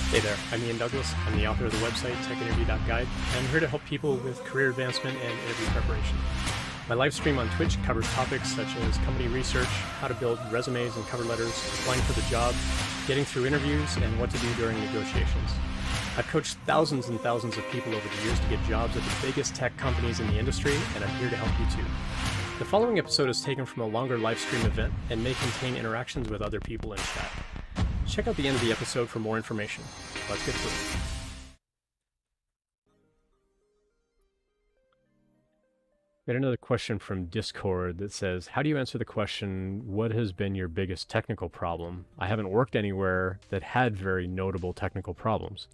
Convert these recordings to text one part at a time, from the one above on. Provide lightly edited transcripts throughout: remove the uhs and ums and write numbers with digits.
Hey there, I'm Ian Douglas. I'm the author of the website techinterview.guide, and I'm here to help people with career advancement and interview preparation. My live stream on Twitch covers topics such as company research, how to build resumes and cover letters, applying for the job, getting through interviews, and what to do during negotiations. I've coached thousands and thousands of people over the years to get jobs at the biggest tech companies in the industry, and I'm here to help you too. The following episode is taken from a longer live stream event and may contain interactions with other people in chat. Check out the end of the episode for more information. Let's get to it. We had another question from Discord that says, how do you answer the question, what has been your biggest technical problem? I haven't worked anywhere that had very notable technical problems.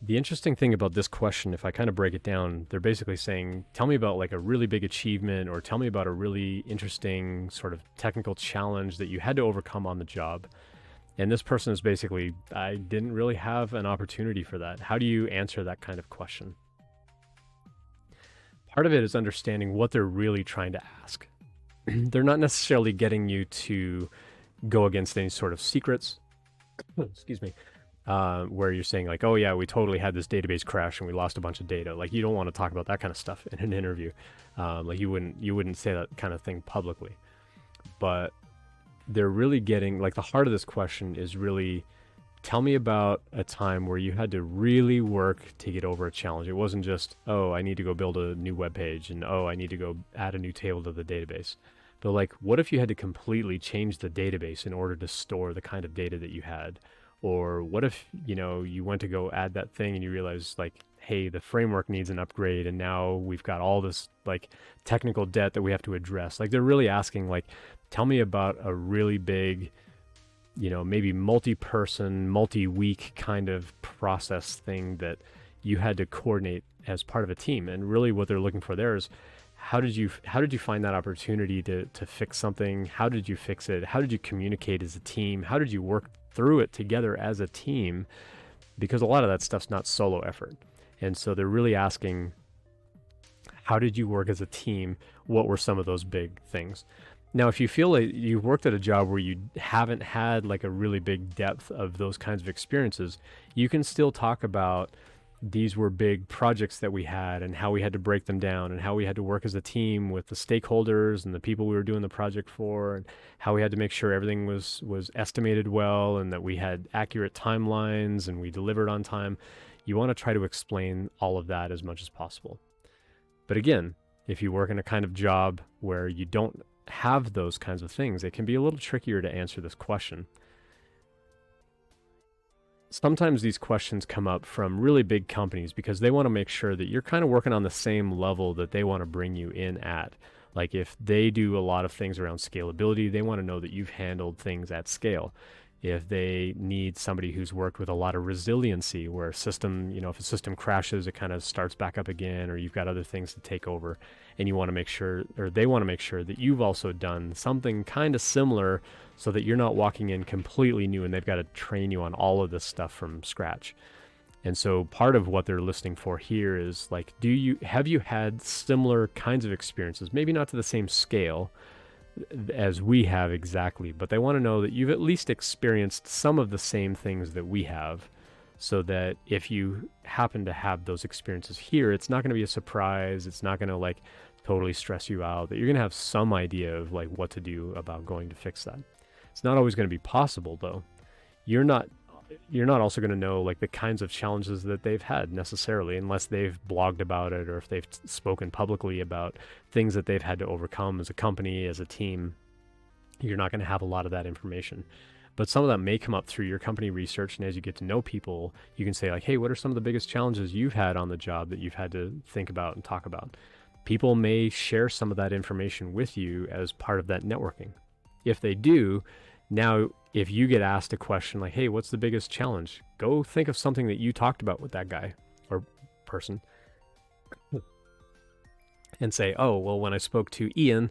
The interesting thing about this question, if I kind of break it down, they're basically saying, tell me about like a really big achievement, or tell me about a really interesting sort of technical challenge that you had to overcome on the job. And this person is basically, I didn't really have an opportunity for that. How do you answer that kind of question? Part of it is understanding what they're really trying to ask. They're not necessarily getting you to go against any sort of secrets, excuse me, where you're saying like, oh yeah, we totally had this database crash and we lost a bunch of data. Like, you don't want to talk about that kind of stuff in an interview. Like you wouldn't say that kind of thing publicly. But they're really getting, like, the heart of this question is really, tell me about a time where you had to really work to get over a challenge. It wasn't just, oh, I need to go build a new web page, and oh, I need to go add a new table to the database. But like, what if you had to completely change the database in order to store the kind of data that you had? Or what if, you went to go add that thing and you realize like, hey, the framework needs an upgrade, and now we've got all this like technical debt that we have to address. Like, they're really asking like, tell me about a really big, maybe multi-person, multi-week kind of process thing that you had to coordinate as part of a team. And really what they're looking for there is, how did you find that opportunity to fix something? How did you fix it? How did you communicate as a team? How did you work through it together as a team? Because a lot of that stuff's not solo effort. And so they're really asking, how did you work as a team? What were some of those big things? Now, if you feel like you've worked at a job where you haven't had like a really big depth of those kinds of experiences, you can still talk about, these were big projects that we had and how we had to break them down and how we had to work as a team with the stakeholders and the people we were doing the project for, and how we had to make sure everything was estimated well and that we had accurate timelines and we delivered on time. You want to try to explain all of that as much as possible. But again, if you work in a kind of job where you don't have those kinds of things, it can be a little trickier to answer this question. Sometimes these questions come up from really big companies because they want to make sure that you're kind of working on the same level that they want to bring you in at. Like, if they do a lot of things around scalability, they want to know that you've handled things at scale. If they need somebody who's worked with a lot of resiliency, where a system, if a system crashes, it kind of starts back up again, or you've got other things to take over, and you want to make sure, or they want to make sure that you've also done something kind of similar so that you're not walking in completely new and they've got to train you on all of this stuff from scratch. And so part of what they're listening for here is like, have you had similar kinds of experiences, maybe not to the same scale as we have exactly, but they want to know that you've at least experienced some of the same things that we have, so that if you happen to have those experiences here, it's not going to be a surprise. It's not going to like totally stress you out, that you're going to have some idea of like what to do about going to fix that. It's not always going to be possible though. You're not also going to know like the kinds of challenges that they've had necessarily, unless they've blogged about it or if they've spoken publicly about things that they've had to overcome as a company, as a team. You're not going to have a lot of that information, but some of that may come up through your company research. And as you get to know people, you can say like, hey, what are some of the biggest challenges you've had on the job that you've had to think about and talk about? People may share some of that information with you as part of that networking. If they do, now, if you get asked a question like, hey, what's the biggest challenge? Go think of something that you talked about with that guy or person and say, oh, well, when I spoke to Ian,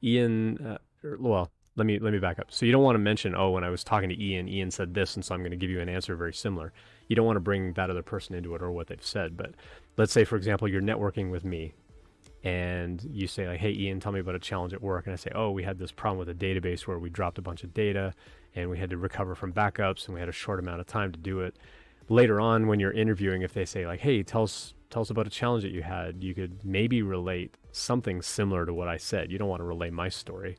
let me back up. So you don't want to mention, oh, when I was talking to Ian said this, and so I'm going to give you an answer very similar. You don't want to bring that other person into it or what they've said. But let's say, for example, you're networking with me and you say like, hey Ian, tell me about a challenge at work, and I say, oh, we had this problem with a database where we dropped a bunch of data and we had to recover from backups and we had a short amount of time to do it. Later on when you're interviewing, if they say like, hey, tell us about a challenge that you had, you could maybe relate something similar to what I said. You don't want to relay my story,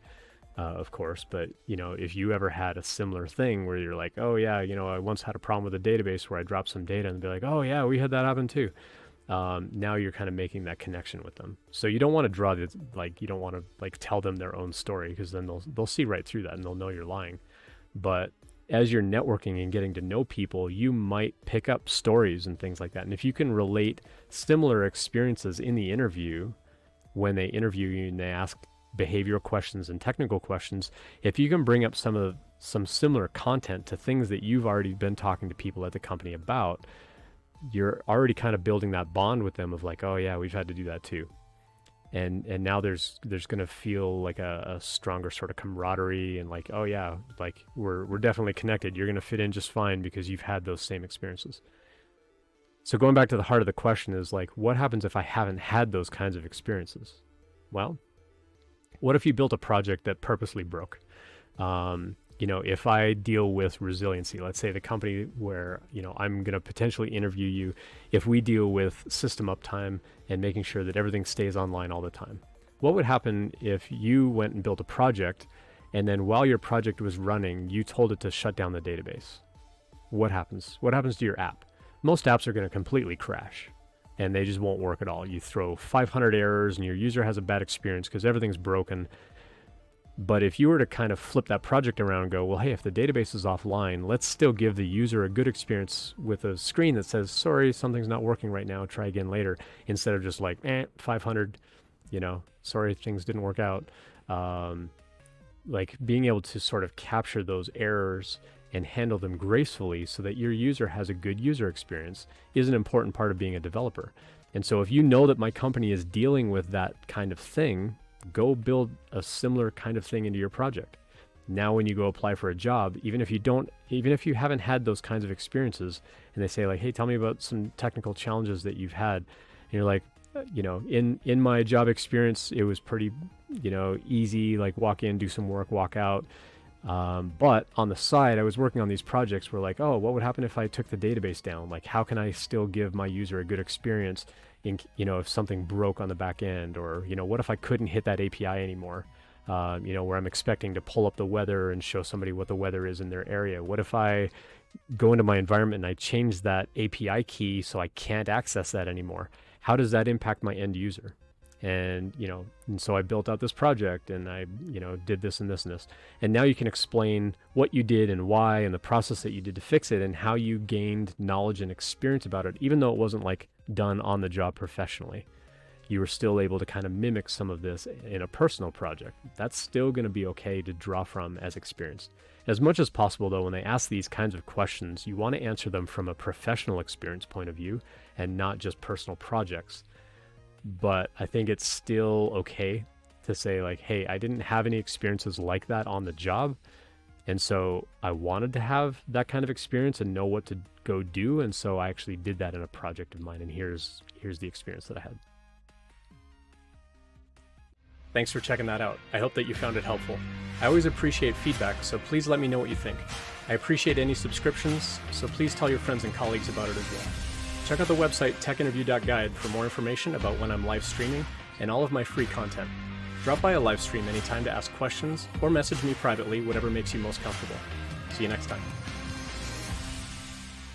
of course, but if you ever had a similar thing where you're like, oh yeah, I once had a problem with a database where I dropped some data, and be like, oh yeah, we had that happen too. Now you're kind of making that connection with them. So you don't want to draw this, like, you don't want to like tell them their own story, because then they'll see right through that and they'll know you're lying. But as you're networking and getting to know people, you might pick up stories and things like that. And if you can relate similar experiences in the interview, when they interview you and they ask behavioral questions and technical questions, if you can bring up some similar content to things that you've already been talking to people at the company about, you're already kind of building that bond with them of like, oh yeah, we've had to do that too. And now there's going to feel like a stronger sort of camaraderie, and like, oh yeah, like we're definitely connected. You're going to fit in just fine because you've had those same experiences. So going back to the heart of the question is like, what happens if I haven't had those kinds of experiences? Well, what if you built a project that purposely broke? If I deal with resiliency, let's say the company where, I'm going to potentially interview you, if we deal with system uptime and making sure that everything stays online all the time, what would happen if you went and built a project and then while your project was running, you told it to shut down the database? What happens? What happens to your app? Most apps are going to completely crash and they just won't work at all. You throw 500 errors and your user has a bad experience because everything's broken. But if you were to kind of flip that project around and go, well, hey, if the database is offline, let's still give the user a good experience with a screen that says, sorry, something's not working right now, try again later, instead of just like, 500, sorry, things didn't work out. Like being able to sort of capture those errors and handle them gracefully so that your user has a good user experience is an important part of being a developer. And so if you know that my company is dealing with that kind of thing, go build a similar kind of thing into your project. Now, when you go apply for a job, even if you haven't had those kinds of experiences, and they say like, hey, tell me about some technical challenges that you've had. And you're like, in my job experience, it was pretty, easy, like walk in, do some work, walk out. But on the side, I was working on these projects where like, oh, what would happen if I took the database down? Like, how can I still give my user a good experience if something broke on the back end, or, what if I couldn't hit that API anymore? Where I'm expecting to pull up the weather and show somebody what the weather is in their area. What if I go into my environment and I change that API key so I can't access that anymore? How does that impact my end user? And, and so I built out this project and I, did this and this and this. And now you can explain what you did and why, and the process that you did to fix it, and how you gained knowledge and experience about it, even though it wasn't like done on the job professionally. You were still able to kind of mimic some of this in a personal project. That's still going to be okay to draw from as experience. As much as possible, though, when they ask these kinds of questions, you want to answer them from a professional experience point of view and not just personal projects. But I think it's still okay to say like, hey, I didn't have any experiences like that on the job. And so I wanted to have that kind of experience and know what to go do. And so I actually did that in a project of mine. And here's the experience that I had. Thanks for checking that out. I hope that you found it helpful. I always appreciate feedback, so please let me know what you think. I appreciate any subscriptions, so please tell your friends and colleagues about it as well. Check out the website techinterview.guide for more information about when I'm live streaming and all of my free content. Drop by a live stream anytime to ask questions or message me privately, whatever makes you most comfortable. See you next time.